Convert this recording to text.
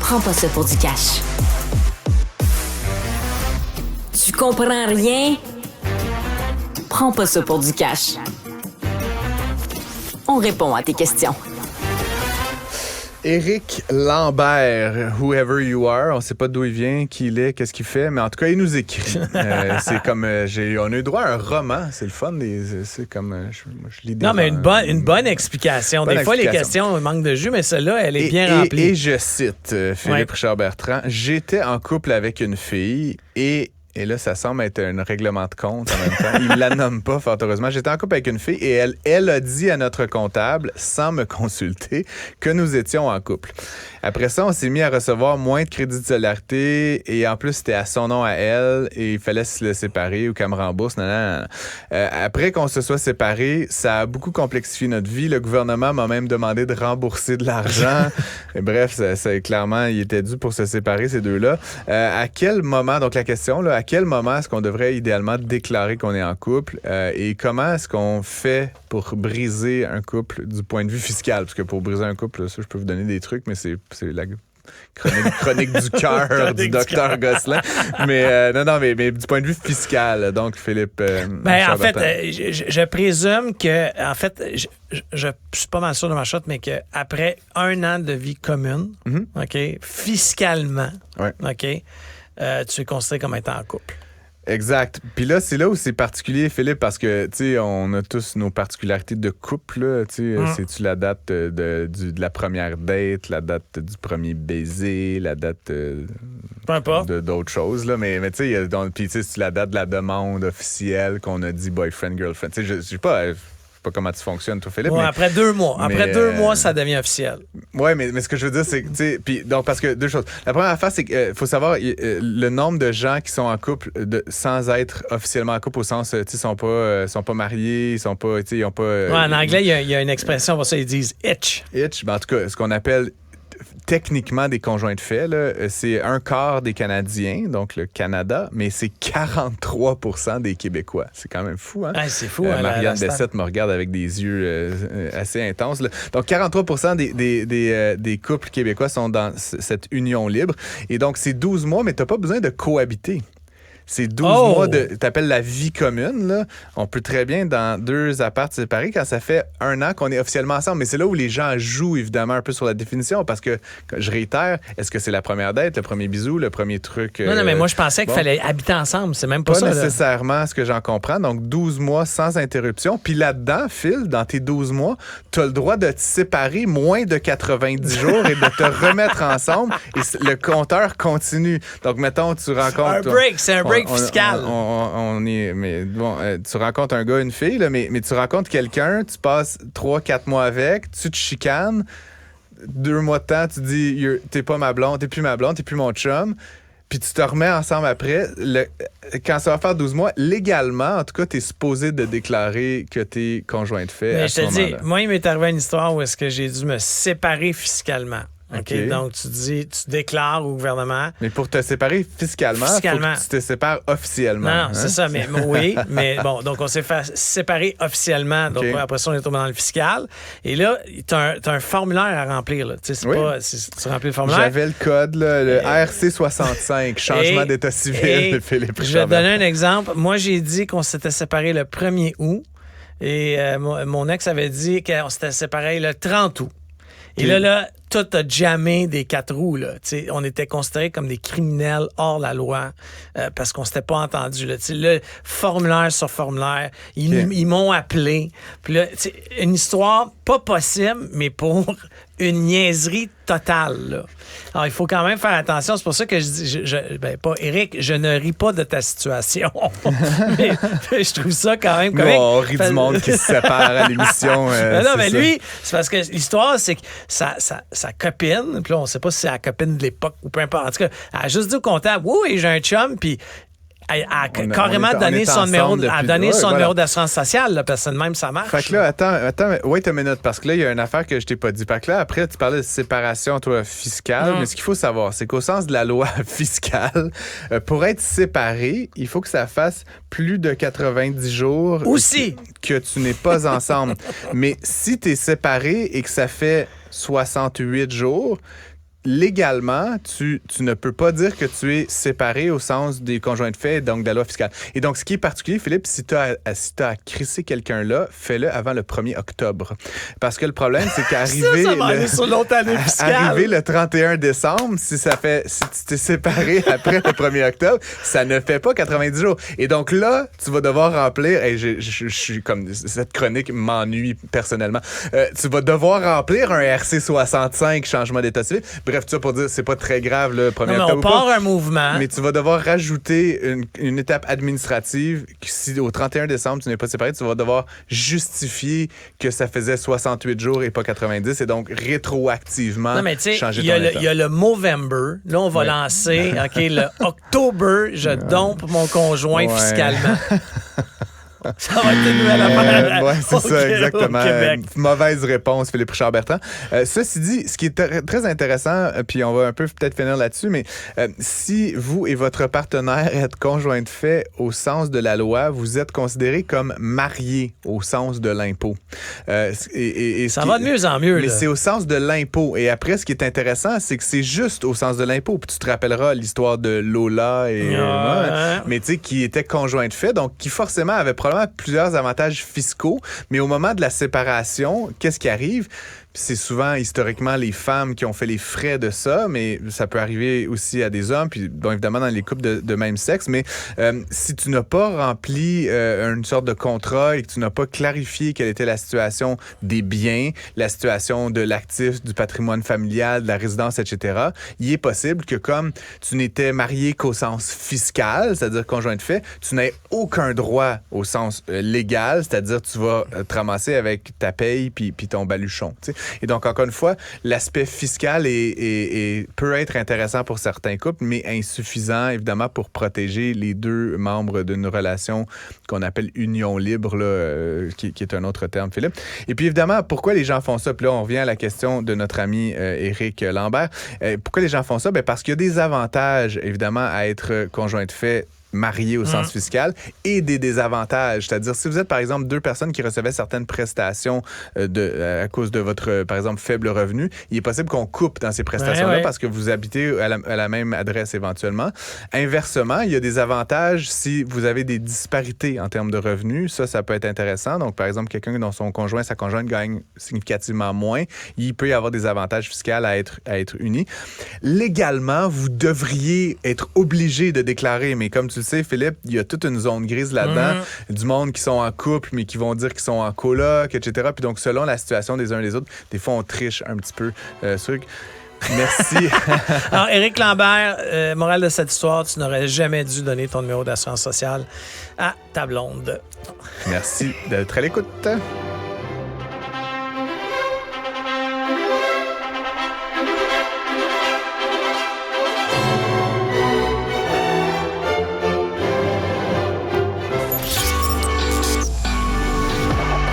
Prends pas ça pour du cash. Tu comprends rien? Prends pas ça pour du cash. On répond à tes questions. Éric Lambert, whoever you are, on sait pas d'où il vient, qui il est, qu'est-ce qu'il fait, mais en tout cas, il nous écrit. C'est comme, on a eu droit à un roman, c'est le fun, c'est comme, je lis des... Non, mais une bonne explication. Des fois, les questions manquent de jus, mais celle-là, elle est bien remplie. Et je cite Philippe Richard Bertrand, « J'étais en couple avec une fille et là, ça semble être un règlement de compte en même temps. Il la nomme pas, fort heureusement. J'étais en couple avec une fille et elle a dit à notre comptable, sans me consulter, que nous étions en couple. Après ça, on s'est mis à recevoir moins de crédits de solidarité et en plus, c'était à son nom à elle et il fallait se le séparer ou qu'elle me rembourse. Après qu'on se soit séparés, ça a beaucoup complexifié notre vie. Le gouvernement m'a même demandé de rembourser de l'argent. Et bref, ça, clairement, il était dû pour se séparer, ces deux-là. À quel moment, donc la question, là, à quel moment est-ce qu'on devrait idéalement déclarer qu'on est en couple et comment est-ce qu'on fait pour briser un couple du point de vue fiscal? Parce que pour briser un couple, ça, je peux vous donner des trucs, mais c'est la chronique du cœur du docteur Gosselin. Mais mais du point de vue fiscal, donc Philippe. En fait, je présume que, en fait, je suis pas mal sûr de ma shot, mais qu'après 1 an de vie commune, OK, fiscalement, OK, tu es considéré comme étant en couple. Exact. Puis là, c'est là où c'est particulier, Philippe, parce que, tu sais, on a tous nos particularités de couple, là. Tu sais, c'est-tu la date de la première date, la date du premier baiser, la date peu importe. D'autres choses, là. Mais tu sais, puis tu sais, c'est la date de la demande officielle qu'on a dit boyfriend, girlfriend. Tu sais, je sais pas comment tu fonctionnes, toi, Philippe. Ouais, après 2 mois. Après 2 mois, ça devient officiel. Oui, mais ce que je veux dire, c'est que, tu sais, puis donc, parce que 2 choses. La première affaire, c'est qu'il faut savoir le nombre de gens qui sont en couple sans être officiellement en couple, au sens, tu sais, sont pas mariés, ils sont pas, tu sais, ils ont pas... en anglais, il y a une expression pour ça, ils disent itch. Itch, ben, en tout cas, ce qu'on appelle techniquement des conjoints de fait, là, c'est 1/4 des Canadiens, donc le Canada, mais c'est 43% des Québécois. C'est quand même fou, hein? C'est fou. Marianne Bessette me regarde avec des yeux assez intenses, là. Donc, 43% des couples québécois sont dans cette union libre. Et donc, c'est 12 mois, mais t'as pas besoin de cohabiter. C'est 12 mois t'appelles la vie commune, là. On peut très bien, dans 2 apparts séparés, quand ça fait 1 an qu'on est officiellement ensemble. Mais c'est là où les gens jouent, évidemment, un peu sur la définition, parce que, je réitère, est-ce que c'est la première date, le premier bisou, le premier truc... Non, mais moi, je pensais qu'il fallait habiter ensemble. C'est même pas ça. Pas nécessairement ce que j'en comprends. Donc, 12 mois sans interruption. Puis là-dedans, Phil, dans tes 12 mois, t'as le droit de te séparer moins de 90 jours et de te remettre ensemble. Et le compteur continue. Donc, mettons, tu rencontres... C'est un break fiscal. Tu rencontres un gars, une fille, là, mais tu rencontres quelqu'un, tu passes 3-4 mois avec, tu te chicanes, 2 mois de temps, tu dis t'es pas ma blonde, t'es plus ma blonde, t'es plus mon chum, puis tu te remets ensemble après. Quand ça va faire 12 mois, légalement, en tout cas, t'es supposé de déclarer que t'es conjoint de fait. Mais à je ce te dis, moment-là. moi, il m'est arrivé une histoire où est-ce que j'ai dû me séparer fiscalement. OK. Donc, tu déclares au gouvernement. Mais pour te séparer fiscalement, faut que tu te sépares officiellement. Non, c'est ça. Mais oui, mais bon, donc on s'est fait séparer officiellement. Donc, après ça, on est tombé dans le fiscal. Et là, t'as un formulaire à remplir. Là. Tu sais, tu remplis le formulaire. J'avais le code, là, le RC65, changement d'état civil de Philippe Richard. Je vais te donner un exemple. Moi, j'ai dit qu'on s'était séparés le 1er août. Et mon ex avait dit qu'on s'était séparés le 30 août. Et là, tout a jammé des 4 roues. Là. On était considérés comme des criminels hors la loi parce qu'on s'était pas entendus. Là, formulaire sur formulaire, ils m'ont appelé. Puis là, une histoire pas possible, mais pour une niaiserie totale. Là. Alors, il faut quand même faire attention. C'est pour ça que je dis, pas Éric, je ne ris pas de ta situation. mais je trouve ça quand même comique. On rit du monde qui se sépare à l'émission. Mais lui, c'est parce que l'histoire, c'est que sa copine, puis là, on sait pas si c'est la copine de l'époque ou peu importe. En tout cas, elle a juste dit au comptable, oui, j'ai un chum, puis elle a carrément donné son numéro d'assurance sociale, là, parce que même ça marche. Fait que là, attends, wait a minute, parce que là, il y a une affaire que je t'ai pas dit. Fait que là, après, tu parlais de séparation, toi, fiscale, mais ce qu'il faut savoir, c'est qu'au sens de la loi fiscale, pour être séparé, il faut que ça fasse plus de 90 jours aussi que tu n'es pas ensemble. Mais si tu es séparé et que ça fait 68 jours, légalement, tu ne peux pas dire que tu es séparé au sens des conjoints de fait, donc de la loi fiscale. Et donc, ce qui est particulier, Philippe, si tu as à crisser quelqu'un là, fais-le avant le 1er octobre. Parce que le problème, c'est qu'arriver le 31 décembre, si tu t'es séparé après le 1er octobre, ça ne fait pas 90 jours. Et donc là, tu vas devoir remplir, et je suis comme, cette chronique m'ennuie personnellement, tu vas devoir remplir un RC 65, changement d'état civil. Bref, tout ça pour dire, c'est pas très grave le 1er octobre. On part un mouvement. Mais tu vas devoir rajouter une étape administrative. Si au 31 décembre, tu n'es pas séparé, tu vas devoir justifier que ça faisait 68 jours et pas 90, et donc rétroactivement changer ton état. Il y a le Movember. Là, on va lancer, OK, le October, je dompe mon conjoint fiscalement. Ça va être une nouvelle affaire. Oui, c'est ça, exactement. Mauvaise réponse, Philippe Richard-Bertrand. Ceci dit, ce qui est très intéressant, puis on va un peu peut-être finir là-dessus, mais si vous et votre partenaire êtes conjoints de fait au sens de la loi, vous êtes considérés comme mariés au sens de l'impôt. Ça va de mieux en mieux. Mais là. c'est au sens de l'impôt. Et après, ce qui est intéressant, c'est que c'est juste au sens de l'impôt. Puis tu te rappelleras l'histoire de Lola mais tu sais, qui était conjoint de fait, donc qui forcément avait probablement plusieurs avantages fiscaux, mais au moment de la séparation, qu'est-ce qui arrive? C'est souvent, historiquement, les femmes qui ont fait les frais de ça, mais ça peut arriver aussi à des hommes, puis bon, évidemment dans les couples de même sexe, mais si tu n'as pas rempli une sorte de contrat et que tu n'as pas clarifié quelle était la situation des biens, la situation de l'actif, du patrimoine familial, de la résidence, etc., il est possible que comme tu n'étais marié qu'au sens fiscal, c'est-à-dire conjoint de fait, tu n'aies aucun droit au sens légal, c'est-à-dire tu vas te ramasser avec ta paye puis ton baluchon, tu sais. Et donc, encore une fois, l'aspect fiscal peut être intéressant pour certains couples, mais insuffisant, évidemment, pour protéger les deux membres d'une relation qu'on appelle union libre, là, qui est un autre terme, Philippe. Et puis, évidemment, pourquoi les gens font ça? Puis là, on revient à la question de notre ami Éric Lambert. Pourquoi les gens font ça? Bien, parce qu'il y a des avantages, évidemment, à être conjoint de fait mariés au sens fiscal et des désavantages. C'est-à-dire, si vous êtes, par exemple, deux personnes qui recevaient certaines prestations à cause de votre, par exemple, faible revenu, il est possible qu'on coupe dans ces prestations-là parce que vous habitez à la même adresse éventuellement. Inversement, il y a des avantages si vous avez des disparités en termes de revenus. Ça peut être intéressant. Donc, par exemple, quelqu'un dont son conjoint, sa conjointe gagne significativement moins, il peut y avoir des avantages fiscaux à être unis. Légalement, vous devriez être obligé de déclarer, mais comme tu le sais, Philippe, il y a toute une zone grise là-dedans, du monde qui sont en couple, mais qui vont dire qu'ils sont en coloc, etc. Puis donc, selon la situation des uns et des autres, des fois, on triche un petit peu. Merci. Alors, Éric Lambert, morale de cette histoire, tu n'aurais jamais dû donner ton numéro d'assurance sociale à ta blonde. Merci d'être à l'écoute.